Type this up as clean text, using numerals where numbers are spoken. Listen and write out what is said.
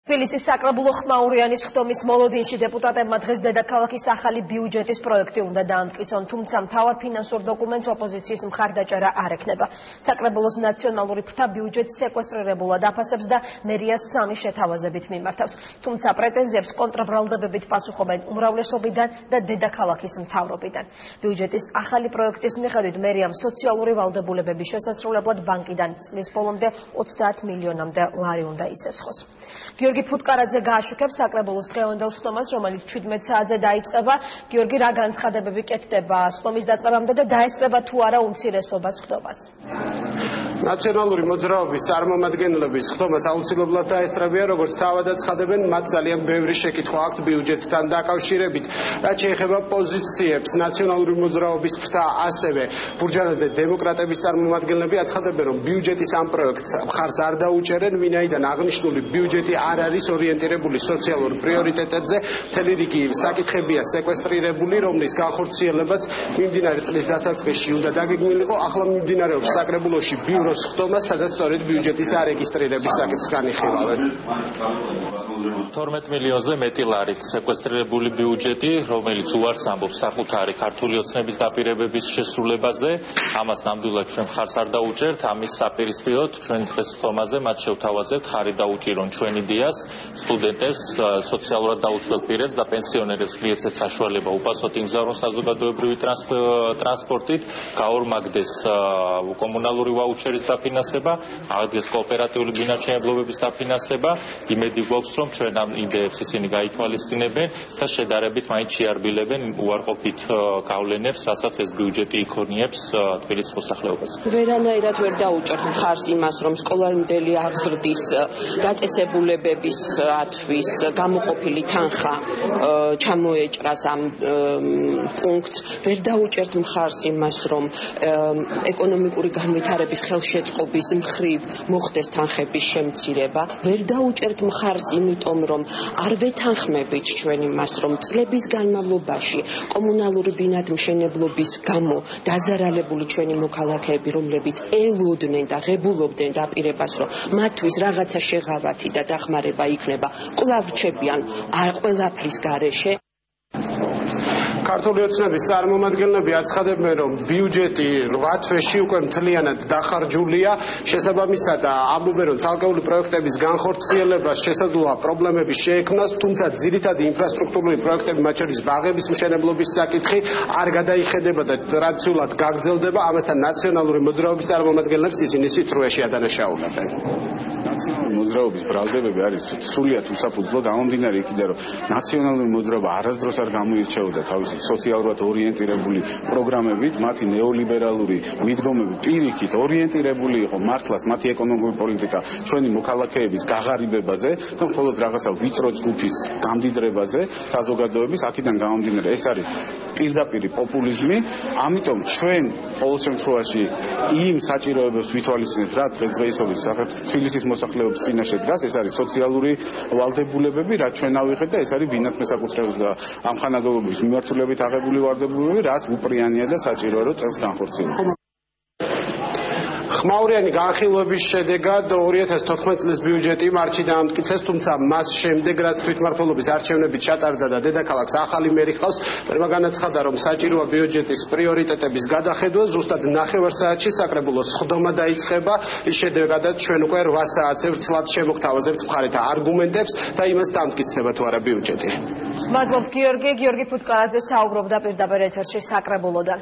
თბილისის საკრებულო ხმაურიანის ხდომის მოლოდინში დეპუტატებმა დღეს დედაქალაქის ახალი ბიუჯეტის პროექტი უნდა დაამტკიცონ, თუმცა მთავარ ფინანსურ დოკუმენტს ოპოზიციის მხარდაჭერა არ ექნება. საკრებულოს ნაციონალური ფრთა ბიუჯეტს სეკვესტრირებულად აფასებს და მერიას 3 შეთავაზებით მიმართავს. თუმცა პრეტენზიებს კონტრაბრალდებებით პასუხობენ უმრავლესობიდან და დედაქალაქის მთავრობიდან. ბიუჯეტის ახალი პროექტის მიხედვით მერიამ სოციალური ვალდებულებების შესასრულებლად ბანკიდან წლის ბოლომდე 30 მილიონამდე ლარი უნდა ისესხოს. გიორგი ფუტკარაძე გააშუქებს საკრებულოს დღევანდელ ხდომას, რომელიც 17 საათზე დაიწყება. გიორგი, რა განცხადებები კეთდება ხდომის დაწყებამდე და დაესწრება თუ არა უმცირესობას ხდომას? ნაციონალური მოძრაობის წარმომადგენლების ხდომას აუცილებლად დაესწრებიან, როგორც თავადაც ცხადებენ, მათ ძალიან ბევრი შეკითხვა აქვთ ბიუჯეტთან დაკავშირებით. რაც შეეხება პოზიციებს, ნაციონალური მოძრაობის ფრთა, ასევე ბურჯანაძე დემოკრატების წარმომადგენლები აცხადებენ, რომ ბიუჯეტის ამ პროექტს მხარს არ დაუჭერენ, ვინაიდან აღნიშნული ბიუჯეტი არ არის ორიენტირებული სოციალურ პრიორიტეტებზე, მთელი რიგი საკითხებია სეკვესტრირებული, რომლის განხორციელებაც მიმდინარე წლის დასაწყისში უნდა დაგეგმილიყო. ახლა მიმდინარეობს საკრებულოში ბიუროს ხდომა, სადაც სწორედ ბიუჯეტის დარეგისტრირების საკითხს განიხილავენ. 12 მილიონზე მეტი ლარით სეკვესტრირებული ბიუჯეტი, რომელიც უარს ამბობს საკუთარი ქართული ოცნების დაპირებების შესრულებაზე, ამას ნამდვილად ჩვენ მხარს არ დაუჭერთ. ამის საპირისპიროდ ჩვენ დღეს ხდომაზე მათ შევთავაზებთ ხარი დაუჭირონ ჩვენი დიას, სტუდენტებს, სოციალურად დაუცველ პირებს და პენსიონერებს მიეცეთ საშუალება უპასუხოთ იმგზავრონ საზოგადოებრივი ტრანსპორტით, გაორმაგდეს კომუნალური ვაუჩერის დაფინანსება, აღდგეს კოოპერატიული ბინაჩვენებლობების დაფინანსება. იმედი გვაქვს, რომ ჩვენ ამ იდეებს ისინი გაითვალისწინებენ და შედარებით მაინც შეარბილებენ უარყოფით გავლენებს, რასაც ეს ბიუჯეტი იქონიებს თბილისის მოსახლეობას. ვერანაირად ვერ დაუჭერთ მხარს იმას, რომ სკოლამდელი აღზრდის დაწესებულებებისათვის გამოყოფილი თანხა ჩამოეჭრას ამ პუნქტს. ვერ დაუჭერთ მხარს იმას, რომ ეკონომიკური განვითარების ხელშეწყობის მხრივ მოხდეს თანხების შემცირება. ვერ დაუჭერთ მხარს იმიტომ, რომ არ ვეთანხმებით ჩვენ იმას, რომ წლების განმავლობაში კომუნალური ბინადმშენებლობის გამო დაზარალებული ჩვენი მოქალაქეები, რომლებიც ელოდნენ და ღებულობდნენ დაპირებას, რომ მათთვის რაღაცა შეღავათი და დახმარება იქნება, კვლავ რჩებიან ყველაფრის გარეშე. ქართული ოცნების წარმომადგენლები აცხადებენ, რომ ბიუჯეტი 8 თვეში უკვე მთლიანად დახარჯულია. შესაბამისად, ამბობენ, რომ ცალკეული პროექტების განხორციელებას შესაძლოა პრობლემები შეექმნას, თუმცა ძირითადი ინფრასტრუქტურული პროექტები, მათ შორის ბაღების მშენებლობის საკითხი, არ გადაიხედება და ტრადიციულად გაგრძელდება. ამასთან ნაციონალური მოძრაობის წარმომადგენლებს ისინი სიტყვაში ადანაშაულებენ. ნაციონალური მოძრაობის ბრალდებები არის სრულიად უსაფუძვლო, გამომდინარე იქიდან, რომ ნაციონალური მოძრაობა არასდროს არ გამოირჩეოდა თავისი სოციალურად ორიენტირებული პროგრამებით, მათი ნეოლიბერალური მიდგომები პირიქით ორიენტირებული იყო მართლაც მათი ეკონომიკური პოლიტიკა ჩვენი მოქალაქეების გაღარიბებაზე და მხოლოდ რაღაცა ვიწრო ჯგუფის გამდიდრებაზე საზოგადოების. აქედან გამომდინარე ეს არის პირდაპირი პოპულიზმი. ამიტომ ჩვენ ყოველ შემთხვევაში იმ საჭიროებებს ვითვალისწინებთ, რა დღესდღეობით თბილისის მოსახლეობის წინაშე დგას, ეს არის სოციალური ვალდებულებები, რაც ჩვენ ავიღეთ და ეს არის ბინათ მესაკუთრებულობის და ამხანაგობების მიმართულებით აღებული ვალდებულებები, რაც უპრიანია და საჭიროა, რომ წელს განხორციელდეს. ხმაურიანი განხილვების შედეგად 2014 წლის ბიუჯეტი მარტში დაამტკიცეს, თუმცა მას შემდეგ, რაც თვითმმართველობის არჩევნები ჩატარდა და დედაქალაქს ახალი მერი ჰყავს, მერმა განაცხადა, რომ საჭიროა ბიუჯეტის პრიორიტეტების გადახედვა. ზუსტად 9 საათში საკრებულოს ხდომა დაიწყება. ის შედეგადაც ჩვენ უკვე 8 საათზე ვრცლად შემოგთავაზებთ მხარეთა არგუმენტებს და იმას დამტკიცდება თუ არა ბიუჯეტი. მადლობთ გიორგი. გიორგი ფუტკარაძე საუბრობდა პირდაპირ ეთერში საკრებულოდან.